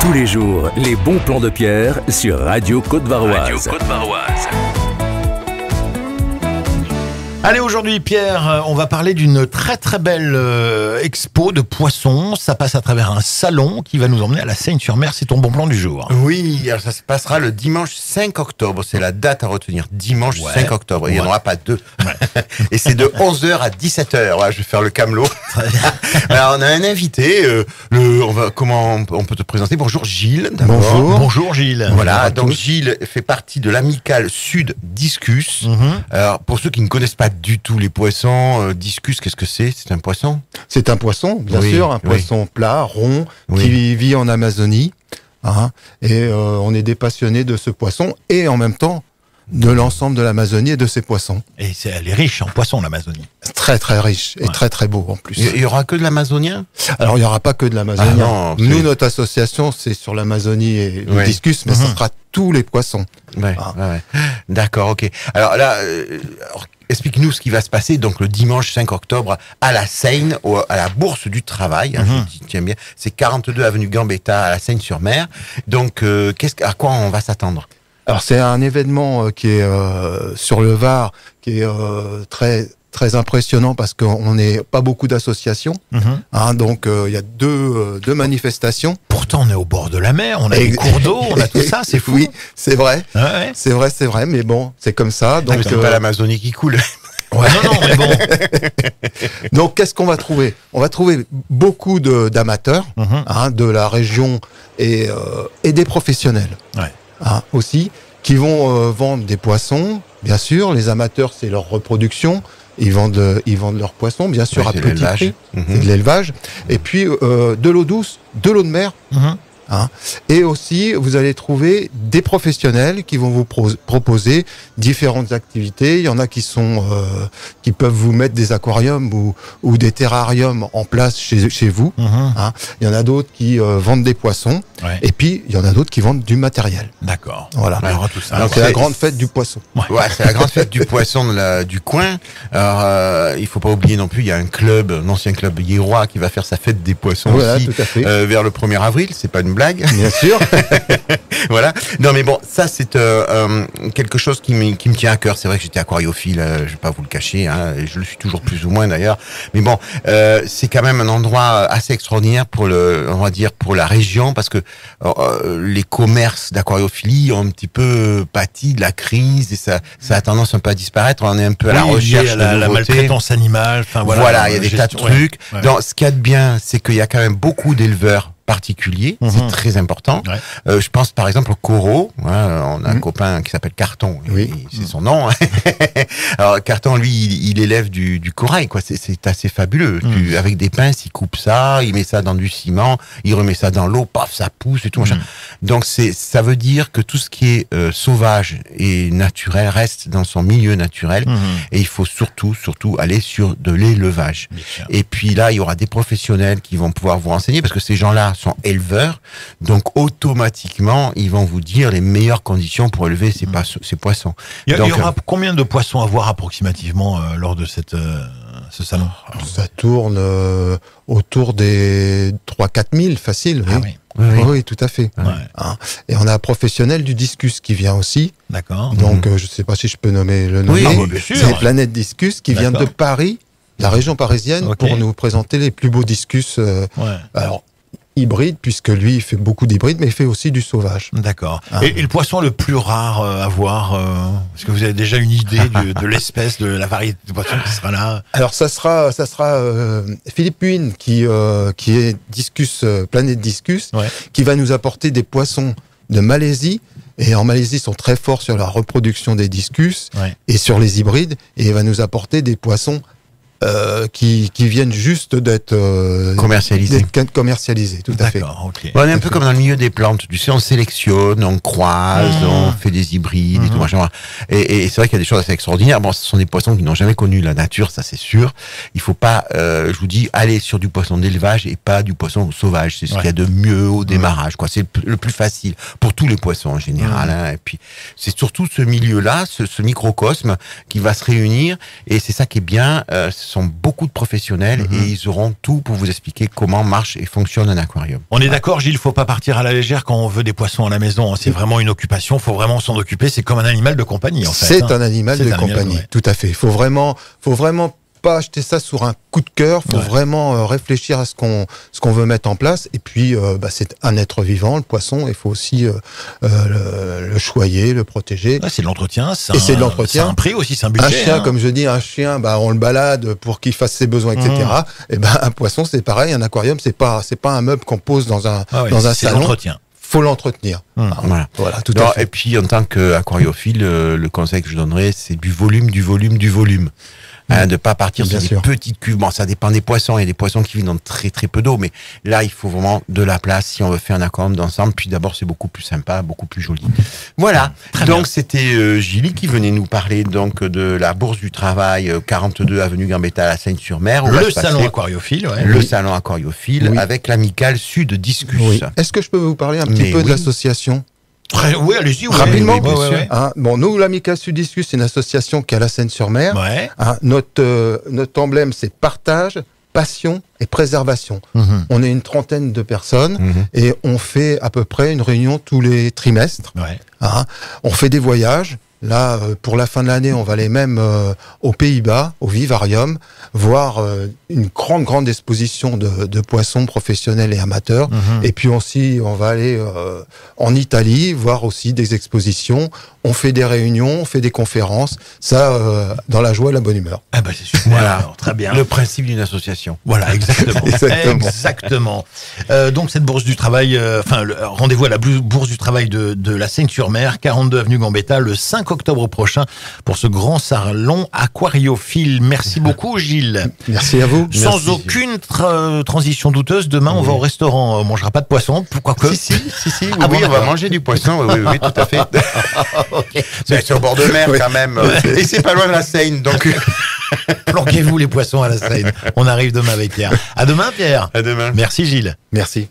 Tous les jours, les bons plans de Pierre sur Radio Côte-Varoise. Allez, aujourd'hui, Pierre, on va parler d'une très très belle expo de poissons. Ça passe à travers un salon qui va nous emmener à la Seyne-sur-Mer. C'est ton bon plan du jour. Oui, alors ça se passera le dimanche 5 octobre. C'est la date à retenir. Dimanche 5 octobre. Il n'y en aura pas deux. Ouais. Et c'est de 11h à 17h. Ouais, je vais faire le camelot. Alors, on a un invité. Comment on peut te présenter? Bonjour Gilles. Bonjour. Bonjour Gilles. Voilà, donc Gilles fait partie de l'amicale Sud Discus. Alors, pour ceux qui ne connaissent pas du tout les poissons, discus, qu'est-ce que c'est? C'est un poisson? C'est un poisson, bien sûr, un poisson plat, rond, qui vit en Amazonie. Hein, et on est des passionnés de ce poisson et en même temps de l'ensemble de l'Amazonie et de ses poissons. Et elle est riche en poissons, l'Amazonie. Très très riche et très très beau en plus. Il y aura que de l'amazonien? Alors il n'y aura pas que de l'amazonien. Nous, notre association, c'est sur l'Amazonie et le discus, mais ça sera tous les poissons. Ouais. D'accord, ok. Alors là, explique-nous ce qui va se passer donc le dimanche 5 octobre à la Seyne, à la Bourse du Travail. Je tiens bien. C'est 42 avenue Gambetta à la Seyne-sur-Mer. Donc, à quoi on va s'attendre? Alors c'est un événement qui est sur le Var, qui est très très impressionnant parce qu'on n'est pas beaucoup d'associations. Donc il y a deux manifestations. Pourtant on est au bord de la mer, on a des cours d'eau, on a tout ça, c'est fou. Oui, c'est vrai. Ouais. C'est vrai, mais bon, c'est comme ça. Donc c'est pas l'Amazonie qui coule. Ouais, non, mais bon. Donc, qu'est-ce qu'on va trouver? On va trouver beaucoup d'amateurs de la région et des professionnels aussi, qui vont vendre des poissons. Bien sûr, les amateurs, c'est leur reproduction. Ils vendent leurs poissons, bien sûr, à petit prix. C'est de l'élevage. Et puis, de l'eau douce, de l'eau de mer. Et aussi, vous allez trouver des professionnels qui vont vous proposer différentes activités. Il y en a qui peuvent vous mettre des aquariums ou des terrariums en place chez vous. Il y en a d'autres qui vendent des poissons. Et puis, il y en a d'autres qui vendent du matériel. D'accord. Voilà. Alors, tout ça. Donc, c'est la grande fête du poisson. Ouais, c'est la grande fête du poisson du coin. Alors, il faut pas oublier non plus, il y a un ancien club hiérois qui va faire sa fête des poissons aussi, tout à fait. Vers le 1er avril. C'est pas une blague. Bien sûr. Voilà. Non, mais bon, ça, c'est quelque chose qui me tient à cœur. C'est vrai que j'étais aquariophile, je vais pas vous le cacher, et je le suis toujours plus ou moins d'ailleurs. Mais bon, c'est quand même un endroit assez extraordinaire pour la région, parce que les commerces d'aquariophilie ont un petit peu pâti de la crise et ça a tendance un peu à disparaître. On est un peu à la recherche de la maltraitance animale. Voilà, il y a des tas de trucs. Donc, ce qu'il y a de bien, c'est qu'il y a quand même beaucoup d'éleveurs particulier, c'est très important. Je pense par exemple au coraux. On a un copain qui s'appelle Carton, c'est son nom. Alors Carton, lui, il élève du corail, quoi. C'est assez fabuleux. Avec des pinces, il coupe ça, il met ça dans du ciment, il remet ça dans l'eau, paf, ça pousse et tout. Donc ça veut dire que tout ce qui est sauvage et naturel reste dans son milieu naturel. Et il faut surtout aller sur de l'élevage. Et puis là, il y aura des professionnels qui vont pouvoir vous renseigner, parce que ces gens-là sont éleveurs, donc automatiquement ils vont vous dire les meilleures conditions pour élever ces poissons. Il y aura combien de poissons à voir approximativement lors de ce salon? Ça tourne autour des 3-4 000 facile. Oui, tout à fait. Et on a un professionnel du discus qui vient aussi. D'accord. Donc je ne sais pas si je peux nommer le nom. C'est Planète Discus qui vient de Paris, la région parisienne, pour nous présenter les plus beaux discus. Alors hybride, puisque lui il fait beaucoup d'hybrides, mais il fait aussi du sauvage. D'accord. Et le poisson le plus rare à voir, est-ce que vous avez déjà une idée de l'espèce, de la variété de poisson qui sera là? Alors ça sera Philippe Huynh qui est Discus, Planète Discus, qui va nous apporter des poissons de Malaisie. Et en Malaisie, ils sont très forts sur la reproduction des discus et sur les hybrides, et il va nous apporter des poissons qui viennent juste d'être commercialisés, tout à fait. On est un peu comme dans le milieu des plantes, tu sais, on sélectionne, on croise, on fait des hybrides et tout machin. Et c'est vrai qu'il y a des choses assez extraordinaires. Bon, ce sont des poissons qui n'ont jamais connu la nature, ça c'est sûr. Il faut pas, je vous dis, aller sur du poisson d'élevage et pas du poisson sauvage. C'est ce qu'il y a de mieux au démarrage, quoi. C'est le plus facile pour tous les poissons en général. Et puis c'est surtout ce milieu-là, ce microcosme qui va se réunir. Et c'est ça qui est bien. Ce sont beaucoup de professionnels et ils auront tout pour vous expliquer comment marche et fonctionne un aquarium. On est d'accord, Gilles, faut pas partir à la légère quand on veut des poissons à la maison. C'est vraiment une occupation, faut vraiment s'en occuper. C'est comme un animal de compagnie, en fait. C'est un animal de compagnie, tout à fait. Faut vraiment pas acheter ça sur un coup de cœur. Faut vraiment réfléchir à ce qu'on veut mettre en place. Et puis, c'est un être vivant, le poisson. Il faut aussi le choyer, le protéger. C'est de l'entretien. C'est de l'entretien. C'est un prix aussi, c'est un budget. Un chien, comme je dis, on le balade pour qu'il fasse ses besoins, etc. Et un poisson, c'est pareil. Un aquarium, c'est pas un meuble qu'on pose dans un salon. C'est l'entretien. Faut l'entretenir. Voilà, tout à fait. Et puis, en tant qu'aquariophile, le conseil que je donnerais, c'est du volume. De pas partir sur des petites cuves. Bon, ça dépend des poissons. Il y a des poissons qui vivent dans très très peu d'eau, mais là, il faut vraiment de la place si on veut faire un aquarium d'ensemble. Puis d'abord, c'est beaucoup plus sympa, beaucoup plus joli. Voilà. Donc, c'était Gilles qui venait nous parler donc de la Bourse du Travail, 42 avenue Gambetta à la Seine-sur-Mer. Le salon aquariophile, Le salon aquariophile avec l'amicale Sud Discus. Oui. Est-ce que je peux vous parler un petit peu de l'association? Oui, allez-y. Rapidement. Oui. Nous, l'amicale Sud-Discus, c'est une association qui est à la Seine-sur-Mer. Ouais. Notre emblème, c'est partage, passion et préservation. On est une trentaine de personnes et on fait à peu près une réunion tous les trimestres. On fait des voyages. Là, pour la fin de l'année, on va aller même aux Pays-Bas, au Vivarium, voir une grande exposition de poissons professionnels et amateurs. Et puis aussi, on va aller en Italie, voir aussi des expositions. On fait des réunions, on fait des conférences. Ça, dans la joie et la bonne humeur. Ah c'est super. Voilà, très bien. Le principe d'une association. Voilà, exactement. Exactement. Donc cette bourse du travail, rendez-vous à la bourse du travail de la Seine-sur-Mer, 42 avenue Gambetta, le 5 octobre prochain pour ce grand salon aquariophile. Merci beaucoup, Gilles. Merci à vous. Sans aucune transition douteuse, demain on va au restaurant. On mangera pas de poisson. Pourquoi que Si. On va manger du poisson. Oui, tout à fait. C'est sur bord de mer quand même. Et c'est pas loin de la Seine, donc. Planquez-vous les poissons à la Seine. On arrive demain avec Pierre. À demain, Pierre. À demain. Merci, Gilles. Merci.